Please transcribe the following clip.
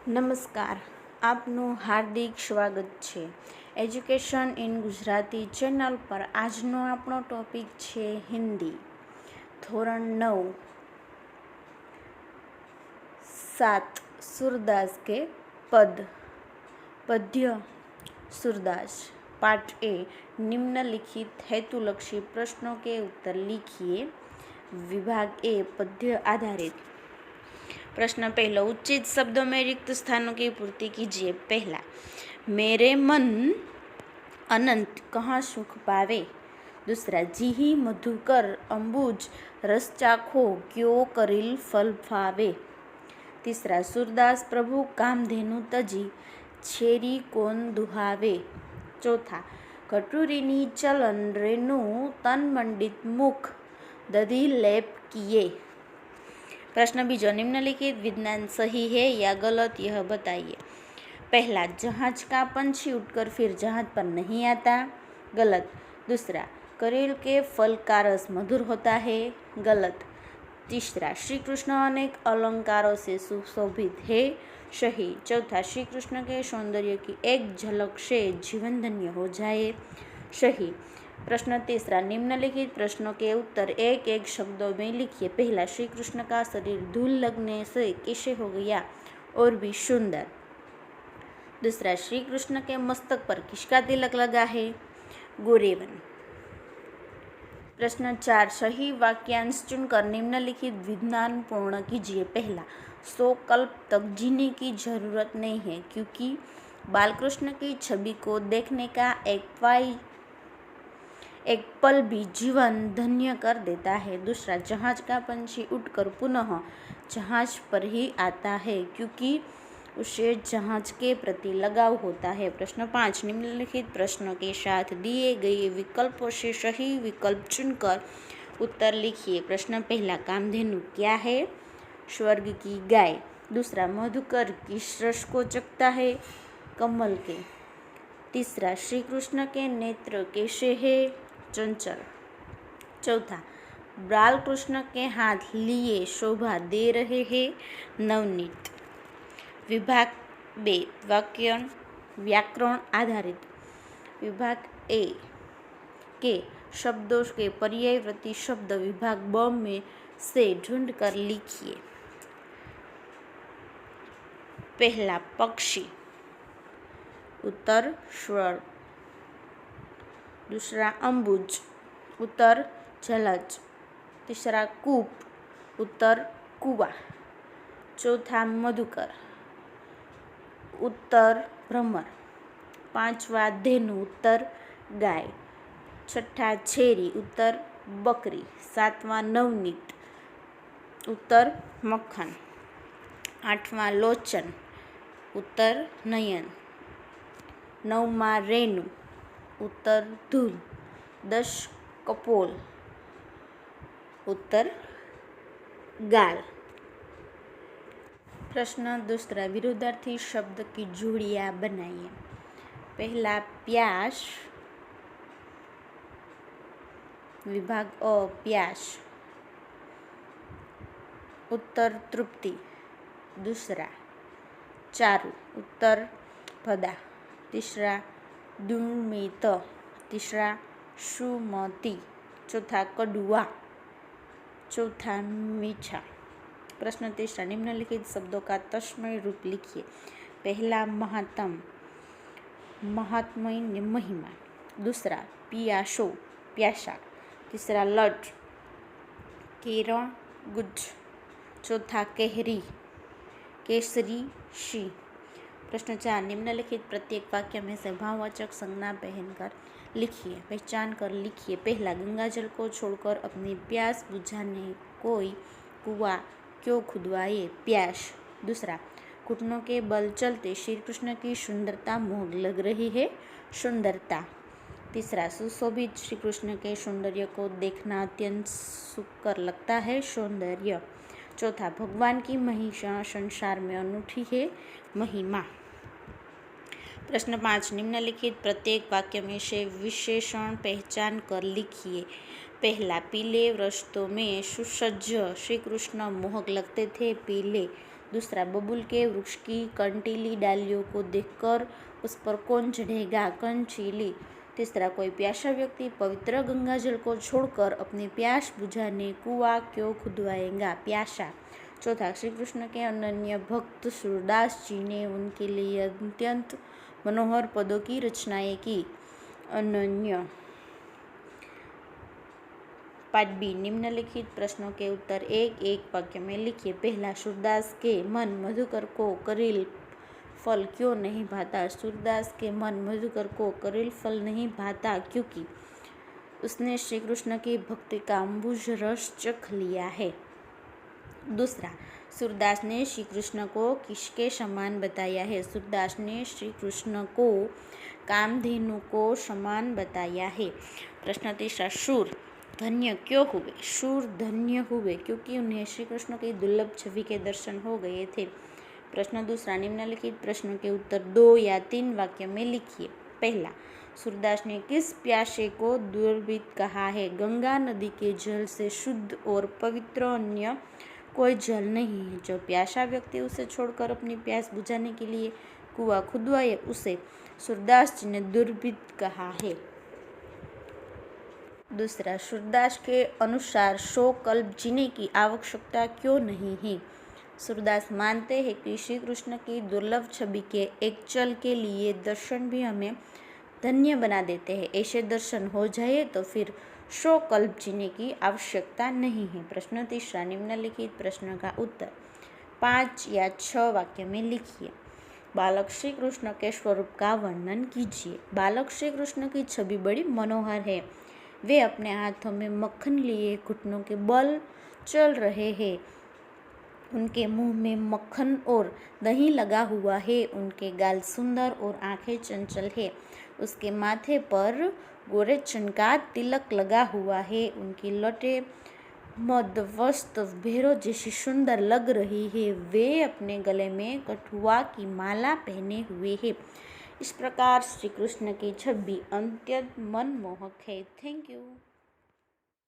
નમસ્કાર, આપનું હાર્દિક સ્વાગત છે એજ્યુકેશન ઇન ગુજરાતી ચેનલ પર। આજનો આપણો ટોપિક છે હિન્દી, ધોરણ 9, 7 सूरदास के पद। पद्य सूरदास। Part A. निम्नलिखित हेतुलक्षी प्रश्नों के उत्तर लिखिए। विभाग ए, पद्य आधारित। प्रश्न पहला, उचित शब्दों में रिक्त स्थानों की पूर्ति कीजिए। पहला, मेरे मन अनंत कहाँ सुख पावे। दूसरा, जीही मधुकर अंबुज रस चाखो क्यों करिल फल फावे। तीसरा, सूरदास प्रभु कामधेनु तजी छेरी कौन दुहावे। चौथा, कटोरीनी चलन रेणु तन मंडित मुख दधी लेप किए। प्रश्न बीजो, निम्नलिखित विज्ञान सही है या गलत, यह बताइए। पहला, जहाज का पंछी उड़कर फिर जहाज पर नहीं आता। गलत। दूसरा, करेल के फल का रस मधुर होता है। गलत। तीसरा, श्री कृष्ण अनेक अलंकारों से सुशोभित है। सही। चौथा, श्री कृष्ण के सौंदर्य की एक झलक से जीवन धन्य हो जाए। सही। प्रश्न तीसरा, निम्नलिखित प्रश्नों के उत्तर एक एक शब्दों में लिखिए। पहला, श्री कृष्ण का शरीर धूल लगने से कैसे हो गया और भी सुंदर। दूसरा, श्री कृष्ण के मस्तक पर किसका तिलक लगा है। गोरेवन। प्रश्न 4, सही वाक्यांश चुनकर निम्नलिखित विज्ञान पूर्ण कीजिए। पहला, 100 कल्प तक जीने की जरूरत नहीं है क्योंकि बालकृष्ण की छवि को देखने का एक पल भी जीवन धन्य कर देता है। दूसरा, जहाज का पंछी उड़कर पुनः जहाज पर ही आता है क्योंकि उसे जहाज के प्रति लगाव होता है। प्रश्न 5, निम्नलिखित प्रश्नों के साथ दिए गए विकल्पों से सही विकल्प चुनकर उत्तर लिखिए। प्रश्न पहला, कामधेनु क्या है। स्वर्ग की गाय। दूसरा, मधुकर किस रस को चखता है। कमल के। तीसरा, श्री कृष्ण के नेत्र कैसे है। चंचल। चौथा, बाल कृष्ण के हाथ लिए शोभा दे रहे हैं। नवनीत। विभाग बे, व्याकरण आधारित। विभाग ए के शब्दों के पर्यायवाची शब्द विभाग ब में से ढूंढकर लिखिए। पहला, पक्षी। उत्तर, स्वर्ग। दूसरा, अंबुज। उत्तर, जलज। तीसरा, कूप। उत्तर, कुआ। चौथा, मधुकर। उत्तर, भ्रमर। पांचवा, धेनु। उत्तर, गाय। छठा, छेरी। उत्तर, बकरी। सातवां, नवनीत। उत्तर, मक्खन। आठवां, लोचन। उत्तर, नयन। नौमा, रेणु। उत्तर, धूल। 10, कपोल। उत्तर, गाल। प्रश्न दूसरा, विरोधार्थी शब्द की जोड़ियां बनाइए। पहला, प्यास। विभाग अ, प्यास। उत्तर, तृप्ति। दूसरा, चारु। उत्तर, भदा। तीसरा, दुर्मित। तीसरा, सुमति। चौथा, कड़ुआ। चौथा, मीठा। प्रश्न तीसरा, निम्नलिखित शब्दों का तस्मय रूप लिखिए। पहला, महात्म, महात्म्य महिमा। दूसरा, पियासो, प्यासा। तीसरा, लट, केरण गुज। चौथा, केहरी, केसरी शी। प्रश्न 4, निम्नलिखित प्रत्येक वाक्य में से भाववाचक संज्ञा पहनकर लिखिए। पहचान कर लिखिए। पहला, गंगाजल को छोड़कर अपनी प्यास बुझाने कोई कुआं क्यों खुदवाए। प्यास। दूसरा, घुटनों के बल चलते श्री कृष्ण की सुंदरता मोह लग रही है। सुंदरता। तीसरा, सुशोभित श्री कृष्ण के सौंदर्य को देखना अत्यंत सुखकर लगता है। सौंदर्य। चौथा, भगवान की महिमा संसार में अनूठी है। महिमा। प्रश्न 5, निम्नलिखित प्रत्येक वाक्य में से विशेषण पहचान कर लिखिए। पहला, पीले वस्त्रों में सुसज्ज श्री कृष्ण मोहक लगते थे। पीले। दूसरा, बबूल के वृक्ष की कंटीली डालियों को देखकर उस पर कौन चढ़ेगा, कंचीली। तीसरा, कोई प्यासा व्यक्ति पवित्र गंगाजल को छोड़कर अपनी प्यास बुझाने कुआं क्यों खुदवाएगा, प्यासा। चौथा, श्री कृष्ण के अनन्य भक्त सूरदास जी ने उनके लिए अत्यंत मनोहर पदों की रचनाएं की, अनन्य। पाठ बी, निम्नलिखित प्रश्नों के उत्तर एक एक वाक्य में लिखिए। पहला, सूरदास के मन मधुकर को करील फल क्यों नहीं भाता। सूरदास के मन मधुकर को करील फल नहीं भाता क्योंकि उसने श्री कृष्ण की भक्ति का अम्बुज रस चख लिया है। दूसरा, सूरदास ने श्री कृष्ण को किसके समान बताया है। सूरदास ने श्री कृष्ण को कामधेनु को समान बताया है। प्रश्न तीसरा, शूर धन्य क्यों हुए। शूर धन्य हुए क्योंकि उन्हें श्री कृष्ण की दुर्लभ छवि के दर्शन हो गए थे। प्रश्न दूसरा, निम्नलिखित प्रश्नों के उत्तर 2 या 3 वाक्य में लिखिए। पहला, सूरदास ने किस प्यासे को दुर्भित कहा है। गंगा नदी के जल से शुद्ध और पवित्र अन्य कोई जल नहीं है। जो प्यासा व्यक्ति उसे छोड़कर अपनी प्यास बुझाने के लिए कुआं खुदवाए उसे सूरदास जी ने दुर्भित कहा है। दूसरा, सूरदास के अनुसार 100 कल्प जीने की आवश्यकता क्यों नहीं है। सूरदास मानते हैं कि श्री कृष्ण की दुर्लभ छवि के एक चल के लिए दर्शन भी हमें धन्य बना देते हैं। ऐसे दर्शन हो जाए तो फिर 100 कल्प जीने की आवश्यकता नहीं है। प्रश्न तीसरा, निम्नलिखित प्रश्न का उत्तर 5 या 6 वाक्य में लिखिए। बालक श्री कृष्ण के स्वरूप का वर्णन कीजिए। बालक श्री कृष्ण की छवि बड़ी मनोहर है। वे अपने हाथों में मक्खन लिए घुटनों के बल चल रहे हैं। उनके मुंह में मक्खन और दही लगा हुआ है। उनके गाल सुंदर और आंखें चंचल है। उसके माथे पर गोरे चन का तिलक लगा हुआ है। उनकी लटें मदवस्त भैरव जैसी सुंदर लग रही है। वे अपने गले में कठुआ की माला पहने हुए हैं। इस प्रकार श्री कृष्ण की छवि अत्यंत मनमोहक है। Thank you.